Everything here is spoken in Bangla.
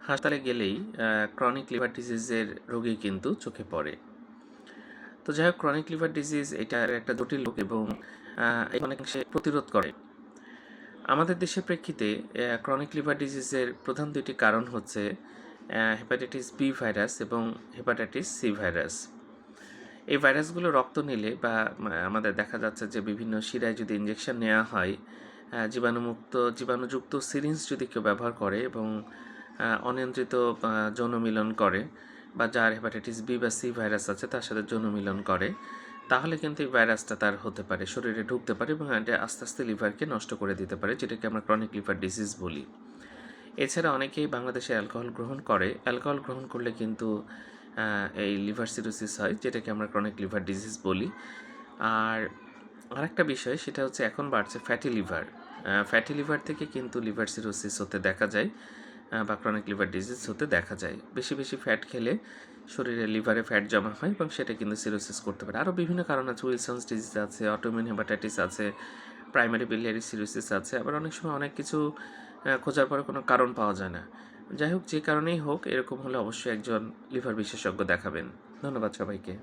হাসপাতালে গেলেই ক্রনিক লিভার ডিজিজের রোগী কিন্তু চোখে পড়ে। তো যাই হোক, ক্রনিক লিভার ডিজিজ এটার একটা জটিল রোগ এবং অনেকাংশে প্রতিরোধ করে। আমাদের দেশের প্রেক্ষিতে ক্রনিক লিভার ডিজিজের প্রধান দুইটি কারণ হচ্ছে হেপাটাইটিস বি ভাইরাস এবং হেপাটাইটিস সি ভাইরাস। এই ভাইরাসগুলো রক্ত নিলে বা আমাদের দেখা যাচ্ছে যে বিভিন্ন শিরায় যদি ইঞ্জেকশন নেওয়া হয়, জীবাণুযুক্ত সিরিঞ্জ যদি কেউ ব্যবহার করে এবং অনিয়ন্ত্রিত যৌন মিলন করে, বা যার হেপাটাইটিস বি বা সি ভাইরাস আছে তার সাথে যৌন মিলন করে, তাহলে কিন্তু এই ভাইরাসটা তার হতে পারে, শরীরে ঢুকতে পারে এবং এটা আস্তে আস্তে লিভারকে নষ্ট করে দিতে পারে, যেটাকে আমরা ক্রনিক লিভার ডিজিজ বলি। এছাড়া অনেকেই বাংলাদেশে অ্যালকোহল গ্রহণ করে। অ্যালকোহল গ্রহণ করলে কিন্তু এই লিভার সিরোসিস হয়, যেটাকে আমরা ক্রনিক লিভার ডিজিজ বলি। আর আরেকটা বিষয়, সেটা হচ্ছে এখন বাড়ছে ফ্যাটি লিভার। ফ্যাটি লিভার থেকে কিন্তু লিভার সিরোসিস হতে দেখা যায় বা ক্রনিক লিভার ডিজিজ হতে দেখা যায়। বেশি বেশি ফ্যাট খেলে শরীরে লিভারে ফ্যাট জমা হয় এবং সেটা কিন্তু সিরোসিস করতে পারে। আরও বিভিন্ন কারণ আছে, উইলসন্স ডিজিজ আছে, অটোইমিউন হেপাটাইটিস আছে, প্রাইমারি বিলিয়ারি সিরোসিস আছে, আবার অনেক সময় অনেক কিছু খোঁজার পরে কোনো কারণ পাওয়া যায় না। যাই হোক, যে কারণেই হোক, এরকম হলে অবশ্যই একজন লিভার বিশেষজ্ঞ দেখাবেন। ধন্যবাদ সবাইকে।